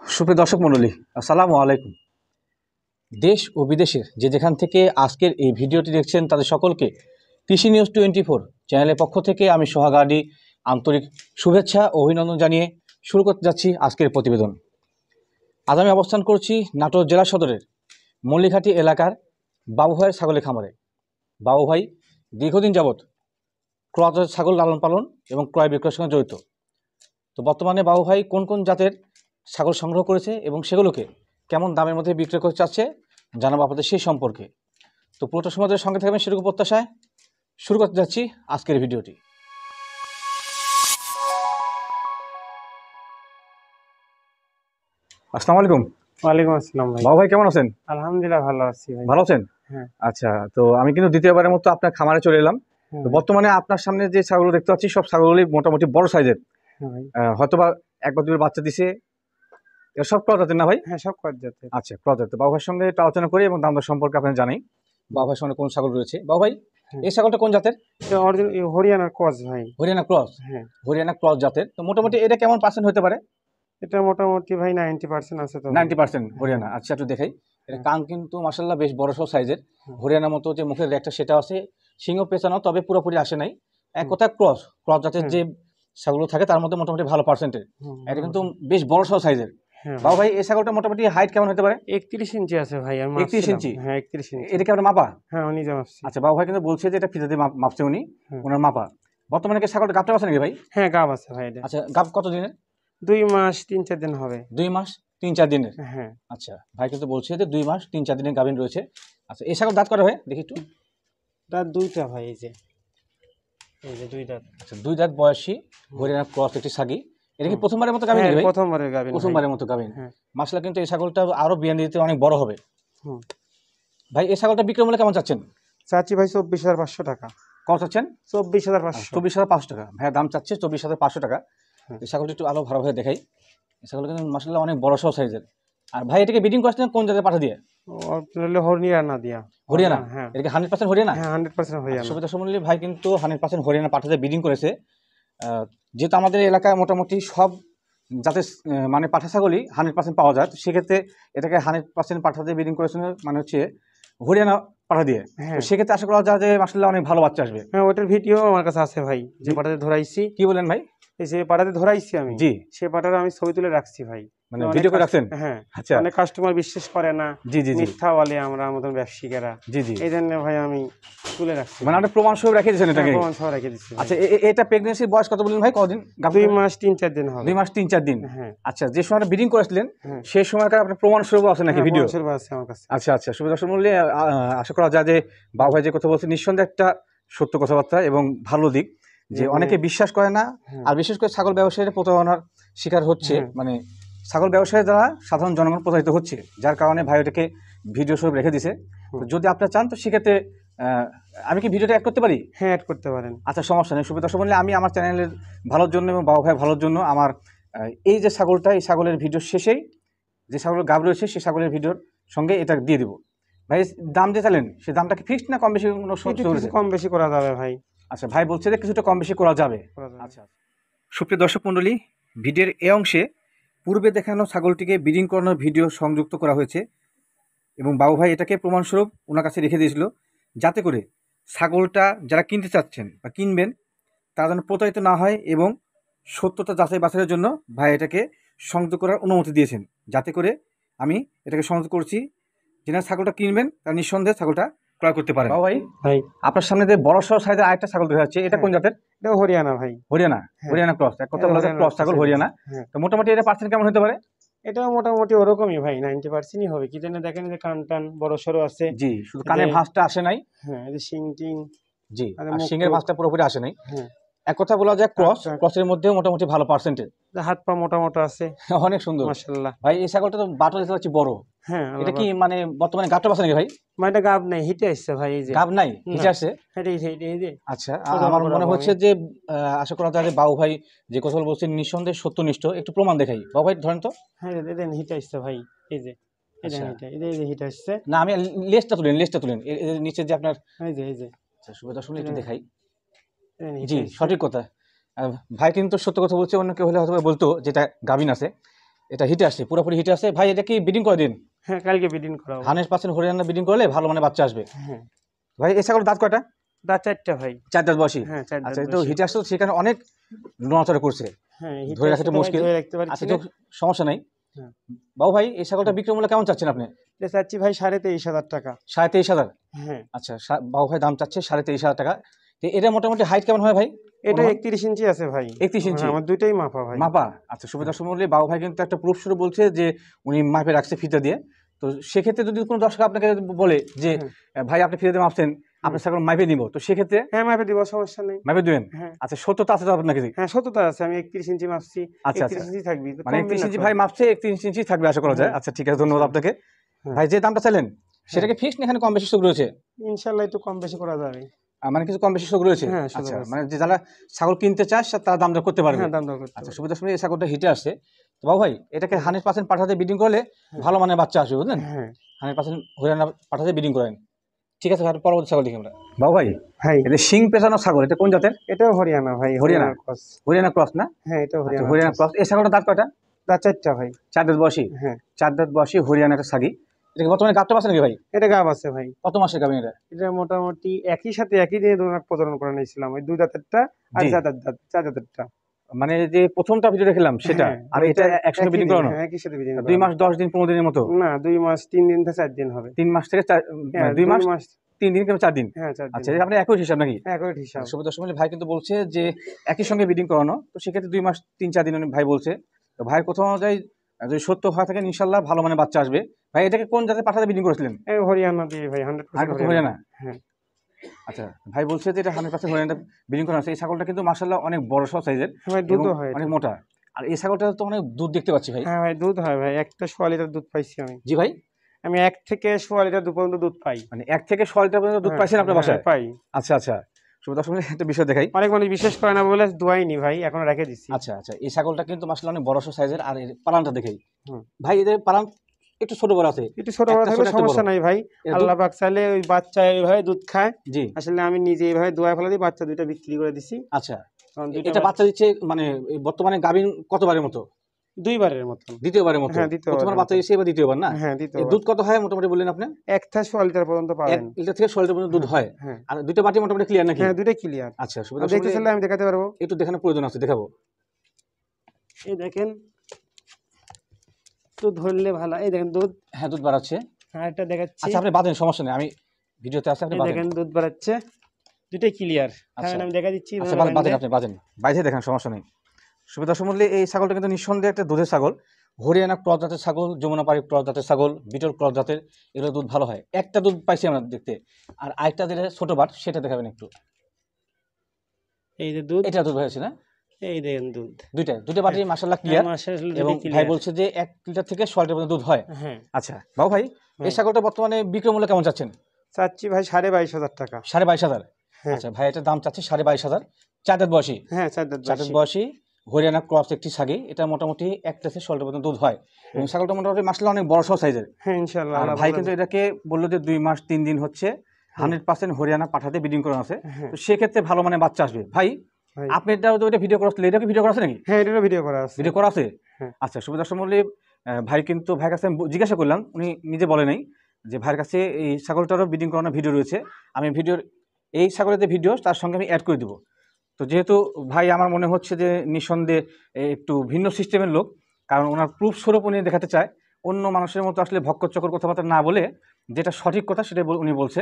সুপ্রিয় দর্শক মণ্ডলী, আসসালামু আলাইকুম। দেশ ও বিদেশের যেখান থেকে আজকের এই ভিডিওটি দেখছেন তাদের সকলকে কৃষি নিউজ 24 চ্যানেলের পক্ষ থেকে আমি সোহাগ আডি আন্তরিক শুভেচ্ছা ও অভিনন্দন জানিয়ে শুরু করতে যাচ্ছি আজকের প্রতিবেদন। আজ আমি অবস্থান করছি নাটোর জেলা সদরের মল্লিঘাটি এলাকার বাবুভাইয়ের ছাগলের খামারে। বাবুভাই দীর্ঘদিন যাবৎ ক্রস ছাগল লালন পালন এবং ক্রয় বিক্রয়ের সঙ্গে জড়িত। তো বর্তমানে বাবুভাই কোন কোন জাতের ছাগল সংগ্রহ করেছে এবং সেগুলোকে কেমন দামের মধ্যে বিক্রয় করতে চাচ্ছে জানাবো আপনাদের সেই সম্পর্কে। তো পুরোটা সময় ধরে সঙ্গে থাকবেন সেরকম প্রত্যাশায় শুরু করতে যাচ্ছি আজকের ভিডিওটি। আসসালামু আলাইকুম। ওয়ালাইকুম আসসালাম ভাই। বাবু ভাই কেমন আছেন? আলহামদুলিল্লাহ ভালো আছি ভাই। ভালো আছেন? হ্যাঁ। আচ্ছা, তো আমি কিন্তু দ্বিতীয়বারের মতো আপনার খামারে চলে এলাম। হ্যাঁ তো ভাই। বর্তমানে আপনার সামনে যে ছাগলগুলো দেখতে পাচ্ছি সব ছাগলগুলি মোটামুটি বড় সাইজের, হ্যাঁ ভাই। হয়তোবা একবার দুবার বাচ্চা দিছে। এর সব ক্রস জাতের না ভাই? হ্যাঁ সব কাজ যাতে। আচ্ছা, ক্রস জাতের। বাবু ভাইয়ের সঙ্গে একটু আলোচনা করি এবং দাম দর সম্পর্কে আপনার জানাই। বাবু ভাইয়ের সঙ্গে কোন ছাগল রয়েছে। বাবু ভাই, হ্যাঁ। এই ছাগলটা কোন জাতের? এটা অরিজিনাল হরিয়ানার ক্রস ভাই। হরিয়ানা ক্রস। হ্যাঁ। হরিয়ানা ক্রস জাতের। তো মোটামুটি এটা কেমন পার্সেন্ট হতে পারে? এটা মোটামুটি ভাই 90% আছে তো। 90% হরিয়ানা। আচ্ছা, একটু দেখাই। এটা কান কিন্তু মাশাআল্লাহ বেশ বড়সড় সাইজের। হরিয়ানার মতো যে মুখের রেখটা সেটা আছে, সিংহ পেঁচানো, তবে পুরোপুরি আসে নাই। এক কথায় ক্রস জাতের যে ছাগল থাকে তার মধ্যে মোটামুটি ভালো পার্সেন্টেজ। এটা কিন্তু বেশ বড়সড় সাইজের। বাবু ভাই, এই ছাগলটা মোটামুটি হাইট কেমন হতে পারে? 31 ইঞ্চি আছে ভাই। আমি 31 ইঞ্চি? হ্যাঁ 31 ইঞ্চি। এটা কি আপনার মাপা? হ্যাঁ উনি যে মাপছি। আচ্ছা, বাবু ভাই কিন্তু বলছে যে এটা ফিতে দিয়ে মাপছে উনি, ওনার মাপা। বর্তমানে কি ছাগলটা গাবটা আছে নাকি ভাই? হ্যাঁ গাব আছে ভাই এটা। আচ্ছা, গাব কত দিনের? 2 মাস 3-4 দিন হবে। 2 মাস 3-4 দিনের। হ্যাঁ। আচ্ছা, ভাই কিন্তু বলছে যে 2 মাস 3-4 দিনের গাভিন রয়েছে। আচ্ছা, এই ছাগল দাঁত করা হয় দেখি একটু। দাঁত দুইটা ভাই, এই যে 2 দাঁত। আচ্ছা, 2 দাঁত বয়সী হরিয়ানা ক্রস একটি ছাগি। এটা কি প্রথমবারের মতো গাভিন নাকি ভাই? প্রথমবারের গাভিন। প্রথমবারের মতো গাভিন। হ্যাঁ। মাশাআল্লাহ, কিন্তু এই ছাগলটা আরো বিয়ান দিতে অনেক বড় হবে। হুম। ভাই, এই ছাগলটা বিক্রয় মূল্য কেমন চাচ্ছেন? চাচ্ছি ভাই 24,500 টাকা। কত চাচ্ছেন? 24,500। 24,500 টাকা। ভাইয়া দাম চাচ্ছে 24,500 টাকা। হ্যাঁ। এই ছাগলটা একটু আরো ভালোভাবে দেখাই। এই ছাগলটা কিন্তু মাশাআল্লাহ অনেক বড়সড় সাইজের। আর ভাই, এটাকে ব্রিডিং করছেন কোন জাতের পাঠা দিয়ে? হরিয়ানা দিয়া। হরিয়ানা? হ্যাঁ। এটা কি 100% হরিয়ানা? হ্যাঁ 100% হরিয়ানা। সুবিধা সম্বন্ধে ভাই কিন্তু 100% হরিয়ানা পাঠাতে ব্রিডিং করেছে। যেহেতু আমাদের এলাকায় মোটামুটি সব জাতের মানে পাঠা ছাগলই 100% পাওয়া যায়, তো সেক্ষেত্রে এটাকে 100% পাঠাতে ব্রিডিং করেছে, মানে হচ্ছে হরিয়ানা পাঠা দিয়ে। তো সেক্ষেত্রে আশা করা যায় যে মাশাআল্লাহ অনেক ভালো বাচ্চা আসবে। হ্যাঁ ওটার ভিডিও আমার কাছে আছে ভাই, যে পাটাতে ধরাইছি। কি বলেন ভাই? এই যে পাটাতে ধরাইছি আমি, জি, সে পাটার আমি ছবি তুলে রাখছি ভাই। মানে ভিডিও করে রাখছেন? হ্যাঁ। আচ্ছা, অনেক কাস্টমার বিশ্বাস করে না, জি জি জি, মিথ্যা বলে আমরা মতন ব্যবসায়ীরা। জি জি, এই জন্য ভাই আমি তুলে রাখছি। মানে আপনি প্রমাণ সহ রেখে দিয়েছেন এটাকে? প্রমাণ সহ রেখে দিচ্ছি। আচ্ছা, এটা প্রেগন্যান্সির বয়স কত বললেন ভাই? কদিন? 2 মাস 3-4 দিন হবে। 2 মাস 3-4 দিন। হ্যাঁ। আচ্ছা, যে সময় ব্রিডিং করেছিলেন সেই সময়কার আপনার প্রমাণ স্বরূপ আছে নাকি ভিডিও? প্রমাণ স্বরূপ আছে আমার কাছে। আচ্ছা আচ্ছা, সুবিধা মূল্যে আশা করা যায় যে বাবু ভাই যে কথা বলছে নিঃসন্দেহে একটা সত্য কথাবার্তা এবং ভালো দিক, যে অনেকে বিশ্বাস করে না। আর বিশেষ করে ছাগল ব্যবসায়ীরা প্রতারণার শিকার হচ্ছে, মানে ছাগল ব্যবসায়ী দ্বারা সাধারণ জনগণ প্রতারিত হচ্ছে, যার কারণে ভাই ওটাকে ভিডিও স্বরূপ রেখে দিছে। যদি আপনারা চান তো সেক্ষেত্রে আমি কি ভিডিওটা অ্যাড করতে পারি? হ্যাঁ অ্যাড করতে পারেন। আচ্ছা, সমস্যা নেই। সুবিধা মূল্যে আমি আমার চ্যানেলের ভালোর জন্য এবং বাবু ভাই ভালোর জন্য আমার এই যে ছাগলটা, এই ছাগলের ভিডিও শেষেই যে ছাগলের গাব রয়েছে সেই ছাগলের ভিডিওর সঙ্গে এটা দিয়ে দেবো। ভাই, দাম যে চাইলেন সেই দামটা কি ফিক্সড না কম বেশি? কম বেশি করা যাবে ভাই। আচ্ছা, ভাই বলছে যে কিছুটা কম বেশি করা যাবে। আচ্ছা, সুপ্রিয় দর্শক মণ্ডলী, ভিডিওর এই অংশে পূর্বে দেখানো ছাগলটিকে ব্রিডিং করানোর ভিডিও সংযুক্ত করা হয়েছে এবং বাবু ভাই এটাকে প্রমাণস্বরূপ ওনার কাছে রেখে দিয়েছিল, যাতে করে ছাগলটা যারা কিনতে চাচ্ছেন বা কিনবেন তারা যেন প্রতারিত না হয়, এবং সত্যতা যাচাই বাছাইয়ের জন্য ভাই এটাকে সংযুক্ত করার অনুমতি দিয়েছেন, যাতে করে আমি এটাকে সংযুক্ত করছি। যিনি ছাগলটা কিনবেন তারা নিঃসন্দেহে ছাগলটা ক্রয় করতে পারেন। ভাই, আপনার সামনে যে বড় সড় সাইজের আরেকটা ছাগল দেখা যাচ্ছে, এটা কোন জাতের? এটা হরিয়ানা ভাই। হরিয়ানা? হরিয়ানা ক্রস, এক কথা বলা যায় ক্রস ছাগল হরিয়ানা। তো মোটামুটি এটা পার্সেন্ট কেমন হতে পারে? এটা মোটামুটি ওরকমই ভাই, 90%ই হবে। কি জানেন, দেখেন যে কান টান বড় সরো আছে। জি, শুধু কানের ভাঁজটা আসে নাই। হ্যাঁ, এই যে শিং টিং। জি, আর শিংয়ের ভাঁজটা পুরোপুরি আসে নাই। হ্যাঁ, এক কথা বলা যায় ক্রসের মধ্যেও মোটামুটি ভালো পার্সেন্টেজ। হাত পা মোটা মোটা আছে, অনেক সুন্দর মাশাআল্লাহ। ভাই, এই ছাগলটা তো বাটল দেখতে পাচ্ছি বড়। হ্যাঁ, এটা কি মানে বর্তমানে গাবটা বাসা নাকি ভাই? মানে এটা গাব নাই, হিটে আসছে ভাই। এই যে গাব নাই, হিটে আসছে। এই যে। আচ্ছা, আমার মনে হচ্ছে যে আশা করা যায় যে বাবু ভাই যে কথা বলছেন নিঃসন্দেহে সত্যনিষ্ঠ। একটু প্রমাণ দেখাই বাবু ভাই, ধরেন তো। হ্যাঁ, এদের হিটে আসছে ভাই। এই যে এই যে হিটে আসছে। না, আমি লেজটা তুলেন এর নিচে যে আপনার এই যে। আচ্ছা, সুবিধা শুনে একটু দেখাই। জি, সঠিক কথা। ভাই কিন্তু সত্য কথা বলছে, অন্য কেউ হলে হয়তো বলতো যেটা গাভিন আছে। এটা হিটে আসছে, পুরোপুরি হিটে আসছে ভাই। এটা কি ব্রিডিং করে দিন? হ্যাঁ, কালকে ব্রিডিং করাবো। 100% হরিয়ানা ব্রিডিং করলে ভালো মানে বাচ্চা আসবে। হ্যাঁ, ভাই এই ছাগল দাঁত কয়টা? দাঁত 4টা ভাই। 4 দাঁত বয়সী। হ্যাঁ, 4 দাঁত আচ্ছা, তো বয়সী। হিটে আসছে, সেখানে অনেক নড়াচড়া করছে, হ্যাঁ, হিটে ধরে আসছে রাখাটা তো ভাই, মুশকিল। ধরে রাখতে আচ্ছা, পারছি তো না। সমস্যা নাই। হ্যাঁ। বাবু ভাই এই ছাগলটা বিক্রয় মূল্য কেমন চাচ্ছেন আপনি? এটা চাচ্ছি ভাই 23,500 টাকা। 23,500? হ্যাঁ, আচ্ছা, বাবু ভাই দাম চাচ্ছে 23,500 টাকা। তো এটা মোটামুটি হাইট কেমন হয় ভাই? এটা অনুমান? 31 ইঞ্চি আছে ভাই। 31 ইঞ্চি হ্যাঁ, আমার দুইটাই মাপা ভাই। মাপা। আচ্ছা, সুবিধা সমলে বাবু ভাই কিন্তু একটা প্রুফ শুরু বলছে যে উনি মাপে রাখছে ফিতা দিয়ে। তো সেক্ষেত্রে যদি কোনো দর্শক আপনাকে বলে যে হ্যাঁ। ভাই আপনি ফিতা দিয়ে মাপছেন, আপনার ছাগল মাপে নিব, তো সেক্ষেত্রে হ্যাঁ, মাপে দিব, সমস্যা নেই। মাপে দিবেন? হ্যাঁ। আচ্ছা, সত্যতা আছে তো আপনার কাছে? হ্যাঁ, সততা আছে। আমি 31 ইঞ্চি মাপছি। আচ্ছা, 31 আচ্ছা, ইঞ্চি থাকবি, মানে কমবি 31 না ইঞ্চি তো। ভাই মাপছে, 31 ইঞ্চি থাকবে আশা করা যায়। হ্যাঁ। আচ্ছা, ঠিক আছে, ধন্যবাদ আপনাকে। হ্যাঁ। ভাই যে দামটা চাইলেন সেটাকে ফিক্সড, এখানে কম বেশি সুযোগ রয়েছে? ইনশাআল্লাহ একটু কম বেশি করা যাবে। মানে কিছু কম বেশি সুযোগ রয়েছে? হ্যাঁ, সুযোগ আচ্ছা, আছে। মানে যে যারা ছাগল কিনতে চায় তারা দাম দর করতে পারবে। হ্যাঁ, দাম দর করতে আচ্ছা, হবে। সুবিধা সময় এই ছাগলটা হিটে আসছে। তো বাবু ভাই এটাকে হ্যাঁ। 100% পাঠাতে ব্রিডিং করলে হ্যাঁ। ভালো মানের বাচ্চা আসবে, বুঝলেন? হ্যাঁ। 100% হরিয়ানা পাঠাতে ব্রিডিং করেন। ঠিক আছে ভাই, পরবর্তী ছাগল দেখি আমরা। বাবু ভাই ভাই, এটা শিং পেঁচানো ছাগল, এটা কোন জাতের? এটাও হরিয়ানা ভাই, হরিয়ানা? হরিয়ানার ক্রস। হরিয়ানা ক্রস না? হ্যাঁ, এটাও আচ্ছা, হরিয়ানার হরিয়ানা ক্রস। ক্রস। এই ছাগলটা দাঁত কয়টা? দাঁত 4টা ভাই। 4 দাঁত বয়সী? হ্যাঁ। 4 দাঁত বয়সী হরিয়ানা একটা ছাগি। এটা কি বর্তমানে গাবটা আছে নাকি ভাই? এটা গাব আছে ভাই। কত মাসের গাবিন এটা? এটা মোটামুটি একই সাথে একই দিনে দুধ প্রজনন করে নিয়েছিলাম। ওই 2 দাঁতেরটা আর জি। 4 দাঁতেরটা। মানে যে প্রথমটা ভিডিও দেখলাম সেটা, হ্যাঁ, আর ওইটা এটা একসঙ্গে একই ব্রিডিং দিনে, করানো? হ্যাঁ, একই সাথে ব্রিডিং 2 করানো। মাস 10 দিন 15 দিনের মতো? না, 2 মাস 3 দিন থেকে 4 দিন হবে। 3 মাস থেকে 4, হ্যাঁ, মানে 2 2 মাস মাস। 3 দিন কিংবা 4 দিন? হ্যাঁ, 4 দিন আচ্ছা, হবে। এটা আপনার একই হিসাব নাকি? হ্যাঁ, একই হিসাব। সুব্রত সমলে ভাই কিন্তু বলছে যে একই সঙ্গে ব্রিডিং করানো, তো সেক্ষেত্রে 2 মাস 3-4 দিন উনি ভাই বলছে। তো ভাইয়ের কথা অনুযায়ী যদি সত্য হয়ে থাকে ইনশাল্লাহ ভালো মানে বাচ্চা আসবে। ভাই এটাকে কোন জাতের পাঠাতে ব্রিডিং করেছিলেন? এই হরিয়ানা দিয়ে ভাই, 100% 100% হরিয়ানা? হ্যাঁ। আচ্ছা, ভাই বলছে যে এটা 100% হরিয়ানা ব্রিডিং করা আছে। এই ছাগলটা কিন্তু মাশাআল্লাহ অনেক বড় সড় সাইজের হ্যাঁ ভাই, এবং দুধও হয় অনেক এটা। মোটা। আর এই ছাগলটা তো অনেক দুধ দেখতে পাচ্ছি ভাই। হ্যাঁ ভাই, দুধ হয় ভাই। একটা 1.5 লিটার দুধ পাইছি আমি। জি ভাই? আমি 1 থেকে 1.5 লিটার দুধ পর্যন্ত দুধ পাই। মানে 1 থেকে 6 লিটার পর্যন্ত দুধ হ্যাঁ, পাইছেন আপনার হ্যাঁ, বাসায়? পাই। আচ্ছা, আচ্ছা। সুব্রত সমলে একটা বিষয় দেখাই। অনেক মানুষ বিশ্বাস করে না বলে দোয়াইনি ভাই, এখনো রেখে দিচ্ছি। আচ্ছা, আচ্ছা, এই ছাগলটা কিন্তু মাশাআল্লাহ অনেক বড় সড় সাইজের। আর এর পালানটা দেখাই। হুম। ভাই এদের পালান একটু ছোট বড় আছে? একটু ছোট বড় একটা থাকলে ছোট, একটা সমস্যা বড়। নাই ভাই। এর দুধ? আল্লাহ পাক চাইলে ওই বাচ্চা এইভাবে দুধ খায়। জি। আসলে আমি নিজে এইভাবে দোয়ায় ফেলে দিই, বাচ্চা 2টা বিক্রি করে দিছি। আচ্ছা, কারণ 2টা এটা বাচ্চা দিচ্ছে মানে এই বর্তমানে গাভীন কতবারের মতো? 2 বারের মতন। দ্বিতীয়বারের মতো? হ্যাঁ, দ্বিতীয়বারের প্রথমবার মতো। বাচ্চা দিয়েছে, এবার দ্বিতীয়বার না? হ্যাঁ, এই দ্বিতীয়বার। দুধ কত হয় মোটামুটি বললেন আপনি? 1 থেকে 1.5 লিটার পর্যন্ত 1 পাবেন। লিটার থেকে 6 লিটার পর্যন্ত দুধ হয়। হ্যাঁ। আর 2টা বাটি মোটামুটি ক্লিয়ার নাকি? হ্যাঁ, 2টাই ক্লিয়ার। আচ্ছা, সুবিধা দেখতে সমলে চাইলে আমি দেখাতে পারবো। একটু দেখানোর প্রয়োজন আছে, দেখাবো। এই দেখেন, দুধ ধরলে ভালো। এই দেখেন দুধ। হ্যাঁ, দুধ বাড়াচ্ছে। আরেকটা দেখাচ্ছি। আচ্ছা, আপনি বাঁধেন, সমস্যা নেই, আমি ভিডিওতে আছে, আপনি এই বাঁধেন। দেখেন দুধ বাড়াচ্ছে। 2টাই ক্লিয়ার। আচ্ছা, আমি দেখা দিচ্ছি। আচ্ছা, এভাবে বাঁধেন, বাঁধলে। আপনি বাঁধেন, বাইরে দেখেন, সমস্যা নেই। সুবিধা সমলে এই ছাগলটা কিন্তু নিঃসন্দেহে একটা দুধের ছাগল। হরিয়ানা ক্রস জাতের ছাগল, যমুনাপাড়ি ক্রস জাতের ছাগল, বিটল ক্রস জাতের, এগুলো দুধ ভালো হয়। একটা দুধ পাইছি আমরা দেখতে। আর আরেকটা যেটা ছোট বাট সেটা দেখাবেন একটু। এই যে দুধ। এটা দুধ হয়েছে না? এই দেখেন দুধ। দুইটা বাটি মাশাআল্লাহ ক্লিয়ার। এবং ভাই বলছে যে 1 লিটার থেকে 6 লিটার পর্যন্ত দুধ হয়। হ্যাঁ। আচ্ছা বাবু ভাই, এই ছাগলটা বর্তমানে বিক্রয় মূল্য কেমন চাচ্ছেন? চাচ্ছি ভাই 22,500 টাকা। 22,500? হ্যাঁ। আচ্ছা ভাই, এটার দাম চাচ্ছি 22,500। 4 দাঁত বয়সী? হ্যাঁ, 4 দাঁত 4 দাঁত বয়সী। বয়সী হরিয়ানা ক্রস একটি ছাগি। এটা মোটামুটি 1 থেকে 6 লিটার পর্যন্ত দুধ হয়। এবং ছাগলটা মোটামুটি মাশাআল্লাহ অনেক বড় সড় সাইজের। হ্যাঁ, ইনশাআল্লাহ। আর আল্লাহ ভাই ভালো কিন্তু রাখবে। এটাকে বললো যে 2 মাস 3 দিন হচ্ছে 100% হরিয়ানা পাঠাতে ব্রিডিং করা আছে। হ্যাঁ। তো সেক্ষেত্রে ভালো মানে বাচ্চা আসবে। ভাই ভাই। আপনি এটা ভিডিও করেছিলেন, এটা কি ভিডিও করা আছে নাকি? হ্যাঁ, এটারও ভিডিও করা আছে। ভিডিও করা আছে? হ্যাঁ। আচ্ছা, সুবিধা সমলে ভাই কিন্তু ভাইয়ের কাছে আমি জিজ্ঞাসা করলাম, উনি নিজে বলে নাই যে ভাইয়ের কাছে এই ছাগলটারও ব্রিডিং করানোর ভিডিও রয়েছে। আমি ভিডিওর এই ছাগলের যে ভিডিও তার সঙ্গে আমি অ্যাড করে দেবো। তো যেহেতু ভাই আমার মনে হচ্ছে যে নিঃসন্দেহে একটু ভিন্ন সিস্টেমের লোক, কারণ ওনার প্রুফ স্বরূপ উনি দেখাতে চায়। অন্য মানুষের মতো আসলে ভক্কর কথাবার্তা না বলে যেটা সঠিক কথা সেটাই উনি বলছে।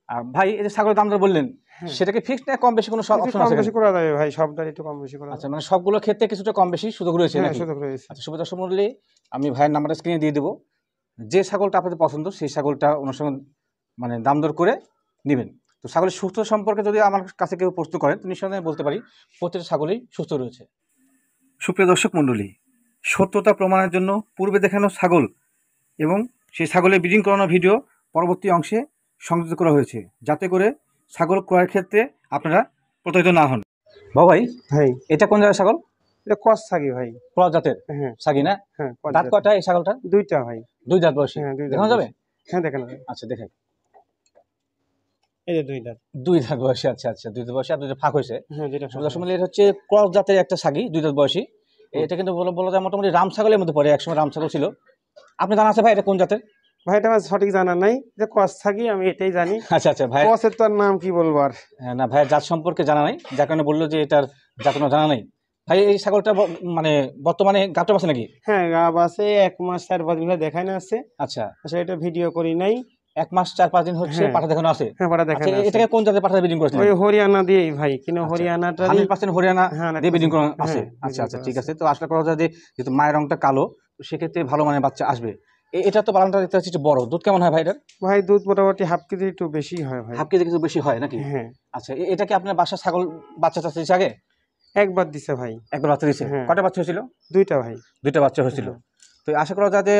আর ভাই এই যে ছাগলের দাম যা বললেন, হ্যাঁ। সেটাকে ফিক্সড না কম বেশি কোনো একটু অপশন কম আছে? বেশি করা যাবে ভাই, সবটার একটু কম বেশি করা আচ্ছা, যাবে। মানে সবগুলো ক্ষেত্রে কিছুটা কম বেশি সুযোগ রয়েছে হ্যাঁ, নাকি? সুযোগ রয়েছে। আচ্ছা, সুবিধা মূল্যে আমি ভাইয়ের নাম্বারটা স্ক্রিনে দিয়ে দেবো। যে ছাগলটা আপনাদের পছন্দ সেই ছাগলটা ওনার সঙ্গে মানে দাম দর করে নেবেন। তো ছাগলের সুস্থ সম্পর্কে যদি আমার কাছে কেউ প্রশ্ন করেন তো নিঃসন্দেহে বলতে পারি প্রত্যেকটা ছাগলই সুস্থ রয়েছে। সুপ্রিয় দর্শক মণ্ডলী, সত্যতা প্রমাণের জন্য পূর্বে দেখানো ছাগল এবং সেই ছাগলের ব্রিডিং করানো ভিডিও পরবর্তী অংশে সংযুক্ত করা হয়েছে, যাতে করে ছাগল ক্রয়ের ক্ষেত্রে আপনারা প্রতারিত না হন। ভাই ভাই, এটা কোন জায়গায় ছাগল? এটা ক্রস ছাগি ভাই। ক্রস জাতের হ্যাঁ। ছাগি না? হ্যাঁ, ক্রস দাঁত জাতের। কয়টা এই ছাগলটা? 2টা ভাই। 2 দাঁত বয়সী? হ্যাঁ, 2 দাঁত দেখানো যাবে? বয়সী। হ্যাঁ, দেখানো যাবে। আচ্ছা, দেখাই। এই যে 2 দাঁত। 2 দাঁত বয়সী। আচ্ছা, আচ্ছা, 2 দাঁত বয়সী আর 2টা ফাঁক হয়েছে। হ্যাঁ, যেটা সুবিধা সমলে এটা হচ্ছে ক্রস জাতের একটা ছাগি, 2 দাঁত বয়সী। এটা কিন্তু বলা যায় মোটামুটি রাম ছাগলের মধ্যে পড়ে, একসময় রাম ছাগল ছিল। আপনি জানা আছে ভাই এটা কোন জাতের? ভাই এটা আমার সঠিক জানা নাই, যে কস থাকি আমি এটাই জানি। আচ্ছা আচ্ছা ভাই, কসের তো আর নাম কি বলবো আর। না ভাইয়ের জাত সম্পর্কে জানা নাই, যার কারণে বললো যে এটার জাত কোনো জানা নাই। ভাই এই ছাগলটা মানে বর্তমানে গাবটা আছে নাকি? হ্যাঁ গাব আছে, 1 মাস 4-5 দিন হলো দেখাই না আছে। আচ্ছা, আসলে এটা ভিডিও করি নাই। 1 মাস 4-5 দিন হচ্ছে, হ্যাঁ। পাঠা দেখানো আছে। হ্যাঁ পাটা আচ্ছা, দেখানো আছে। এটাকে কোন জাতের পাঠা ব্রিডিং করেছিলেন? ওই হরিয়ানা দিয়েই ভাই, কিন্তু আচ্ছা, হরিয়ানাটারই 100% হরিয়ানা হ্যাঁ দিয়ে ব্রিডিং করা হ্যাঁ, আছে। breeding আচ্ছা আচ্ছা করা ঠিক আছে। আছে। তো আশা করা যায় যে যেহেতু মায়ের রংটা কালো, তো সেক্ষেত্রে ভালো মানের বাচ্চা আসবে। এটা তো পালনটা দেখতে হচ্ছে একটু বড়। দুধ কেমন হয় ভাই এটার? ভাই দুধ মোটামুটি হাফ কেজি একটু বেশি হয় ভাই। হাফ কেজি কিছু বেশি হয় নাকি? হ্যাঁ আচ্ছা, এটা কি আপনার বাসার ছাগল বাচ্চা চাচ্ছে দিয়েছে আগে? একবার দিছে ভাই। একবার বাচ্চা দিয়েছে? হ্যাঁ। কয়টা বাচ্চা হয়েছিল? 2টা ভাই। 2টা বাচ্চা হয়েছিল। হ্যাঁ। তো আশা করা যায় যে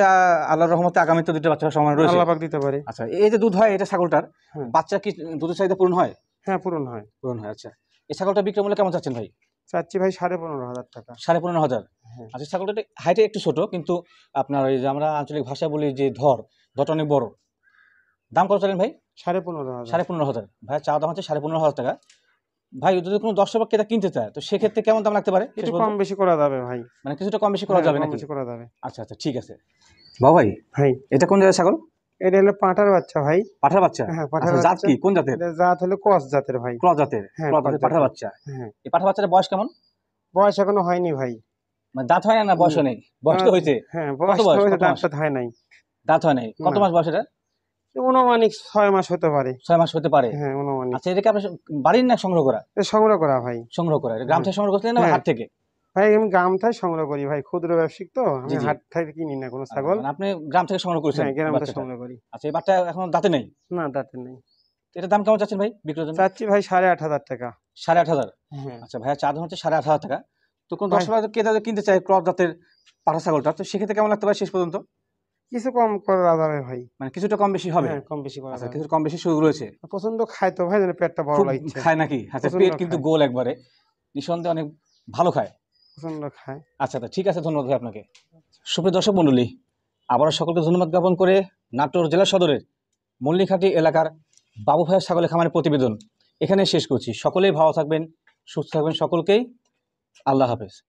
আল্লাহর রহমতে আগামীতে 2টা বাচ্চা হওয়ার সম্ভাবনা রয়েছে। আল্লাহ পাক দিতে পারে। আচ্ছা, এই যে দুধ হয় এটা ছাগলটার, হ্যাঁ। বাচ্চা কি দুধের চাহিদা পূরণ হয়? হ্যাঁ পূরণ হয়। পূরণ হয়। আচ্ছা, এই ছাগলটা বিক্রয় মূল্য কেমন চাচ্ছেন ভাই? চাচ্ছি ভাই 15,500 টাকা। 15,500। হ্যাঁ। আচ্ছা, ছাগলটা হাইটে একটু ছোট, কিন্তু আপনার ওই যে আমরা আঞ্চলিক ভাষায় বলি যে ধরটা অনেক বড়। দাম কত চাইলেন ভাই? 15,500। 15,500। ভাই চাওয়া দাম হচ্ছে 15,500 টাকা। ভাই যদি কোনো দর্শক বা ক্রেতা কিনতে চায়, তো সেক্ষেত্রে কেমন দাম লাগতে পারে? একটু কম বেশি করা যাবে ভাই। মানে কিছুটা কম বেশি করা হ্যাঁ, যাবে কম নাকি? বেশি করা যাবে। আচ্ছা আচ্ছা ঠিক আছে। বাবা ভাই, ভাই এটা কোন জাতের ছাগল? এটা হলো পাঁঠার বাচ্চা ভাই। পাঠার বাচ্চা? হ্যাঁ পাঁঠার আচ্ছা, জাত বাচ্চা। কি, কোন জাতের? এটা জাত হলো ক্রস জাতের ভাই। ক্রস জাতের? হ্যাঁ, ক্রস ক্রস জাতের পাঠার জাতের। বাচ্চা। হ্যাঁ। এই পাঠার বাচ্চাটার বয়স কেমন? বয়স এখনো হয়নি ভাই। মানে দাঁত হয় না বয়স নেই? বয়স তো হয়েছে। হ্যাঁ কত বয়স তো বয়স? হয়েছে, কত মাস? দাঁত হয় নাই। দাঁত হয় নাই? কত না। মাস বয়স এটা? অনুমানিক 6 মাস হতে পারে। 6 মাস হতে পারে। হ্যাঁ অনুমানিক। আচ্ছা, এটাকে আপনি বাড়ির না সংগ্রহ করা? এটা সংগ্রহ করা ভাই। সংগ্রহ করা। এটা গ্রাম থেকে সংগ্রহ করছিলেন না হ্যাঁ। হাট থেকে? ভাই আমি গ্রাম থেকে সংগ্রহ করি ভাই, ক্ষুদ্র ব্যবসায়িক তো, আমি জি, জি। হাট থেকে কিনি না কোনো ছাগল। মানে আপনি গ্রাম থেকে সংগ্রহ করেছেন হ্যাঁ গ্রাম থেকে বাচ্চাটা? সংগ্রহ করি। আচ্ছা, এই বাচ্চা এখন দাঁতে নেই? না দাঁতে নেই। এটার দাম কেমন চাচ্ছেন ভাই বিক্রির জন্য? চাচ্ছি ভাই 8,500 টাকা। 8,500। হ্যাঁ আচ্ছা ভাইয়া, চা দাম হচ্ছে 8,500 টাকা। তো কোন ভাই। দর্শক ক্রেতা যদি কিনতে চায় ক্রস জাতের পাঠা ছাগলটা, তো সেক্ষেত্রে কেমন লাগতে পারে শেষ পর্যন্ত? কিছু কম করা যাবে ভাই। মানে কিছুটা কম বেশি হবে? হ্যাঁ কম বেশি করা আচ্ছা, যাবে। কিছু কম বেশি সুযোগ রয়েছে। প্রচন্ড খায় তো ভাই, যেন পেটটা বড় খুব লাগছে। খায় নাকি? আচ্ছা, প্রচণ্ড পেট কিন্তু খায়। গোল একবারে, নিঃসন্দেহে অনেক ভালো খায়। প্রচন্ড খায়। আচ্ছা ঠিক আছে, ধন্যবাদ ভাই আপনাকে। সুপ্রিয় দর্শক মণ্ডলী, আবারও সকলকে ধন্যবাদ জ্ঞাপন করে নাটোর জেলা সদরের মল্লিঘাটি এলাকার বাবু ভাইয়ের ছাগলের খামারের প্রতিবেদন এখানে শেষ করছি। সকলেই ভালো থাকবেন, সুস্থ থাকবেন, সকলকেই আল্লাহ হাফেজ।